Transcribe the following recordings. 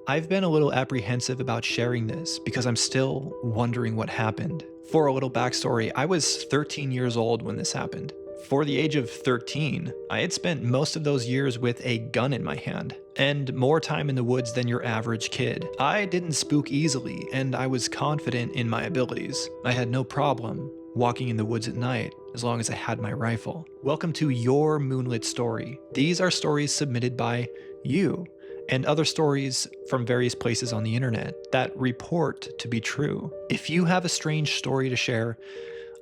I've been a little apprehensive about sharing this because I'm still wondering what happened. For a little backstory, I was 13 years old when this happened. For the age of 13, I had spent most of those years with a gun in my hand, and more time in the woods than your average kid. I didn't spook easily, and I was confident in my abilities. I had no problem walking in the woods at night as long as I had my rifle. Welcome to Your Moonlit Story. These are stories submitted by you and other stories from various places on the internet that report to be true. If you have a strange story to share,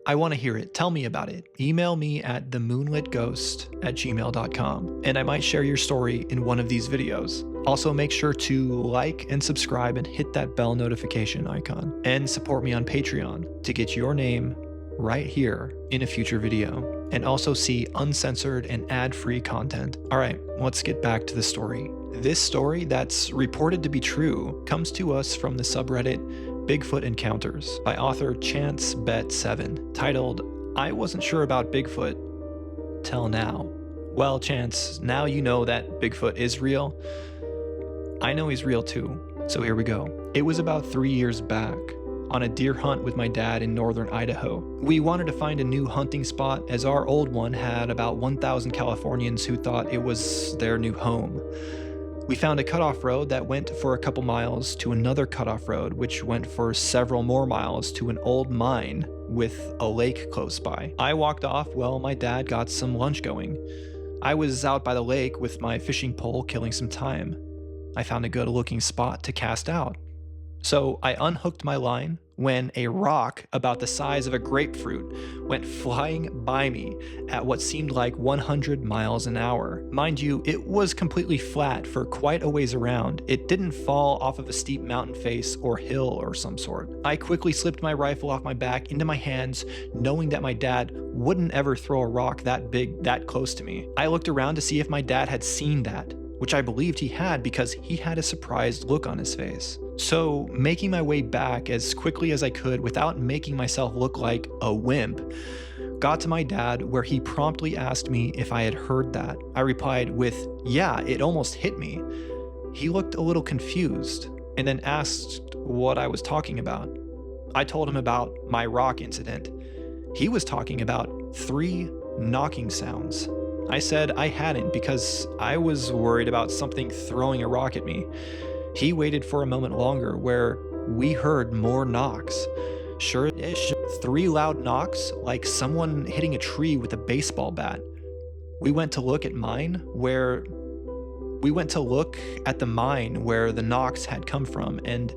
I want to hear it. Tell me about it. Email me at themoonlitghost@gmail.com, and I might share your story in one of these videos. Also, make sure to like and subscribe and hit that bell notification icon, and support me on Patreon to get your name right here in a future video, and also see uncensored and ad-free content. All right, let's get back to the story. This story that's reported to be true comes to us from the subreddit BigfootEncounters by author ChanceBet7, titled, "I wasn't sure about Bigfoot till now." Well, Chance, now you know that Bigfoot is real. I know he's real too, so here we go. It was about 3 years back, on a deer hunt with my dad in northern Idaho. We wanted to find a new hunting spot as our old one had about 1,000 Californians who thought it was their new home. We found a cutoff road that went for a couple miles to another cutoff road, which went for several more miles to an old mine with a lake close by. I walked off while my dad got some lunch going. I was out by the lake with my fishing pole killing some time. I found a good looking spot to cast out. So I unhooked my line when a rock about the size of a grapefruit went flying by me at what seemed like 100 miles an hour. Mind you, it was completely flat for quite a ways around. It didn't fall off of a steep mountain face or hill or some sort. I quickly slipped my rifle off my back into my hands, knowing that my dad wouldn't ever throw a rock that big that close to me. I looked around to see if my dad had seen that, which I believed he had because he had a surprised look on his face. So, making my way back as quickly as I could without making myself look like a wimp, got to my dad where he promptly asked me if I had heard that. I replied with, "Yeah, it almost hit me." He looked a little confused and then asked what I was talking about. I told him about my rock incident. He was talking about 3 knocking sounds. I said I hadn't because I was worried about something throwing a rock at me. He waited for a moment longer where we heard more knocks. Sure-ish, 3 loud knocks like someone hitting a tree with a baseball bat. We went to look at the mine where the knocks had come from and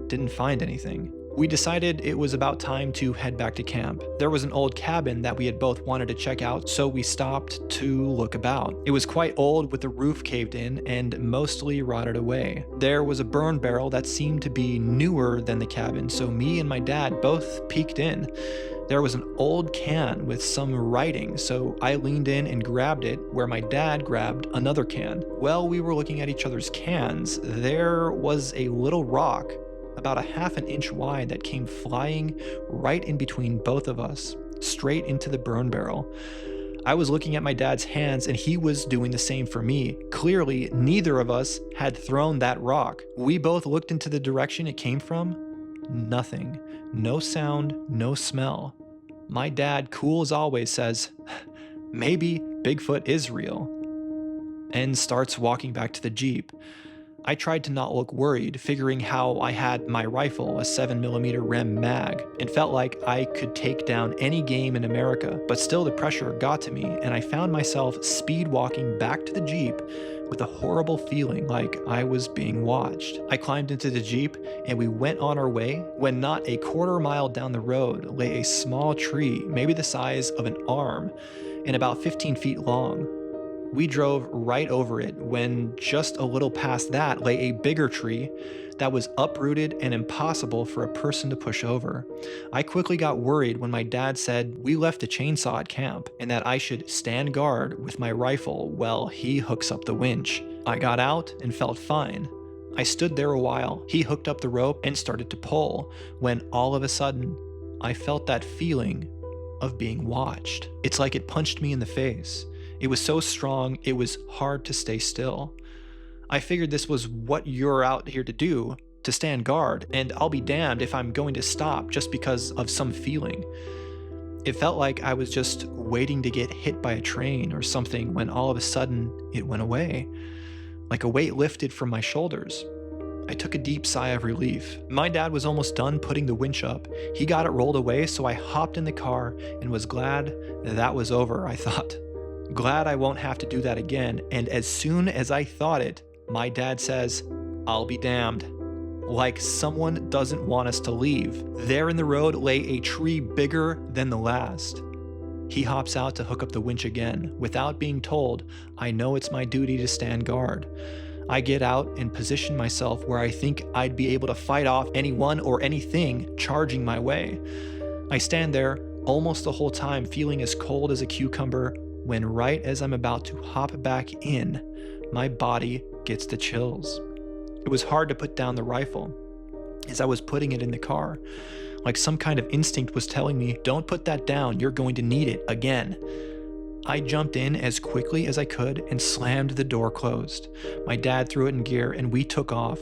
didn't find anything. We decided it was about time to head back to camp. There was an old cabin that we had both wanted to check out, so we stopped to look about. It was quite old with the roof caved in and mostly rotted away. There was a burn barrel that seemed to be newer than the cabin, so me and my dad both peeked in. There was an old can with some writing, so I leaned in and grabbed it, where my dad grabbed another can. While we were looking at each other's cans, there was a little rock about a half an inch wide that came flying right in between both of us, straight into the burn barrel. I was looking at my dad's hands and he was doing the same for me. Clearly, neither of us had thrown that rock. We both looked into the direction it came from. Nothing. No sound, no smell. My dad, cool as always, says, "Maybe Bigfoot is real," and starts walking back to the Jeep. I tried to not look worried, figuring how I had my rifle, a 7mm Rem mag, and felt like I could take down any game in America, but still the pressure got to me, and I found myself speed walking back to the Jeep with a horrible feeling like I was being watched. I climbed into the Jeep, and we went on our way when not a quarter mile down the road lay a small tree, maybe the size of an arm, and about 15 feet long. We drove right over it when just a little past that lay a bigger tree that was uprooted and impossible for a person to push over. I quickly got worried when my dad said we left a chainsaw at camp and that I should stand guard with my rifle while he hooks up the winch. I got out and felt fine. I stood there a while. He hooked up the rope and started to pull when all of a sudden I felt that feeling of being watched. It's like it punched me in the face. It was so strong, it was hard to stay still. I figured this was what you're out here to do, to stand guard, and I'll be damned if I'm going to stop just because of some feeling. It felt like I was just waiting to get hit by a train or something when all of a sudden it went away, like a weight lifted from my shoulders. I took a deep sigh of relief. My dad was almost done putting the winch up. He got it rolled away, so I hopped in the car and was glad that was over, I thought. Glad I won't have to do that again. And as soon as I thought it, my dad says, "I'll be damned." Like someone doesn't want us to leave. There in the road lay a tree bigger than the last. He hops out to hook up the winch again. Without being told, I know it's my duty to stand guard. I get out and position myself where I think I'd be able to fight off anyone or anything charging my way. I stand there almost the whole time feeling as cold as a cucumber when right as I'm about to hop back in, my body gets the chills. It was hard to put down the rifle as I was putting it in the car. Like some kind of instinct was telling me, don't put that down, you're going to need it again. I jumped in as quickly as I could and slammed the door closed. My dad threw it in gear and we took off.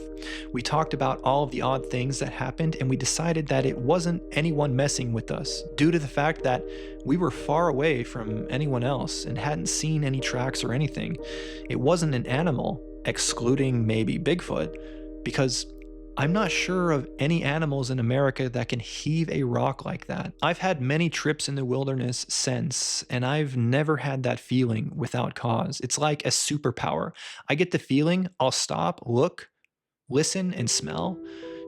We talked about all of the odd things that happened and we decided that it wasn't anyone messing with us due to the fact that we were far away from anyone else and hadn't seen any tracks or anything. It wasn't an animal, excluding maybe Bigfoot, because I'm not sure of any animals in America that can heave a rock like that. I've had many trips in the wilderness since, and I've never had that feeling without cause. It's like a superpower. I get the feeling, I'll stop, look, listen, and smell.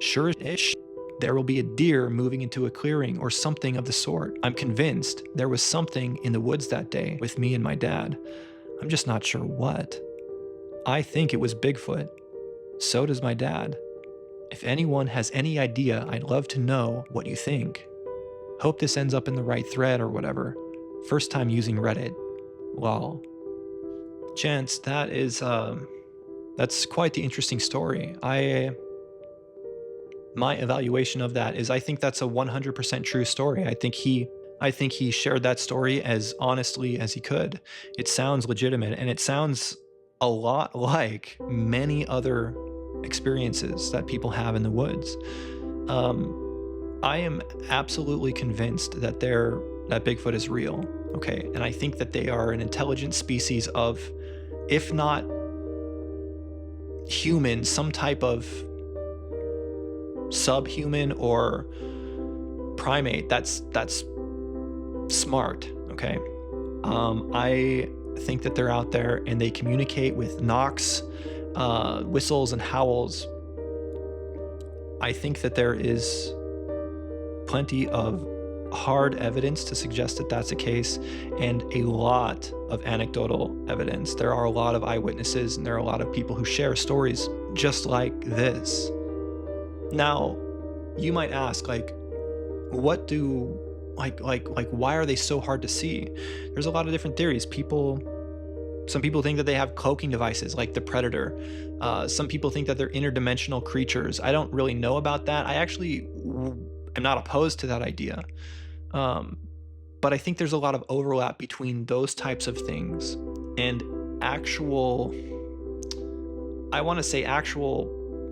Sure-ish, there will be a deer moving into a clearing or something of the sort. I'm convinced there was something in the woods that day with me and my dad. I'm just not sure what. I think it was Bigfoot. So does my dad. If anyone has any idea, I'd love to know what you think. Hope this ends up in the right thread or whatever. First time using Reddit. Lol. Gents, that's quite the interesting story. My evaluation of that is I think that's a 100% true story. I think he shared that story as honestly as he could. It sounds legitimate and it sounds a lot like many other experiences that people have in the woods. I am absolutely convinced that Bigfoot is real. Okay, and I think that they are an intelligent species of, if not human, some type of subhuman or primate that's smart. Okay, I think that they're out there and they communicate with knocks, whistles, and howls. I think that there is plenty of hard evidence to suggest that that's the case, and a lot of anecdotal evidence. There are a lot of eyewitnesses, and there are a lot of people who share stories just like this. Now, you might ask, why are they so hard to see? There's a lot of different theories. Some people think that they have cloaking devices like the Predator. Some people think that they're interdimensional creatures. I don't really know about that. I actually am not opposed to that idea. But I think there's a lot of overlap between those types of things and actual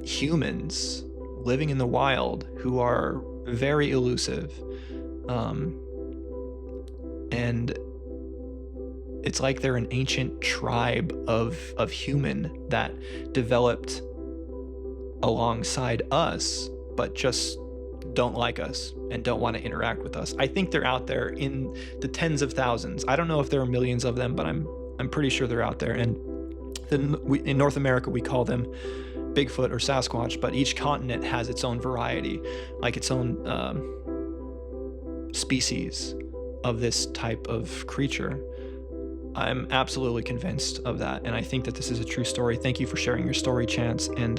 humans living in the wild who are very elusive. And it's like they're an ancient tribe of human that developed alongside us, but just don't like us and don't want to interact with us. I think they're out there in the tens of thousands. I don't know if there are millions of them, but I'm pretty sure they're out there. And in North America, we call them Bigfoot or Sasquatch, but each continent has its own variety, like its own species of this type of creature. I'm absolutely convinced of that, and I think that this is a true story. Thank you for sharing your story, Chance. And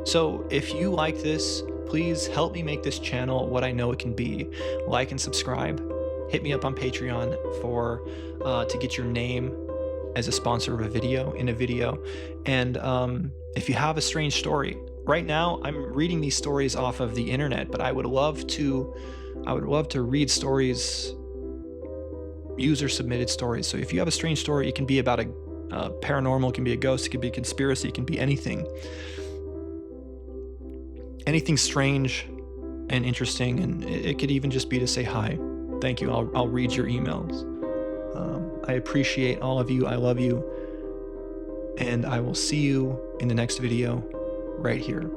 so if you like this, please help me make this channel what I know it can be. Like and subscribe. Hit me up on Patreon to get your name as a sponsor of a video. And if you have a strange story, right now I'm reading these stories off of the internet, but I would love to read stories, user submitted stories. So if you have a strange story, it can be about a Paranormal can be a ghost, it can be a conspiracy, it can be anything. Anything strange and interesting, and it could even just be to say hi. Thank you. I'll read your emails. I appreciate all of you. I love you. And I will see you in the next video right here.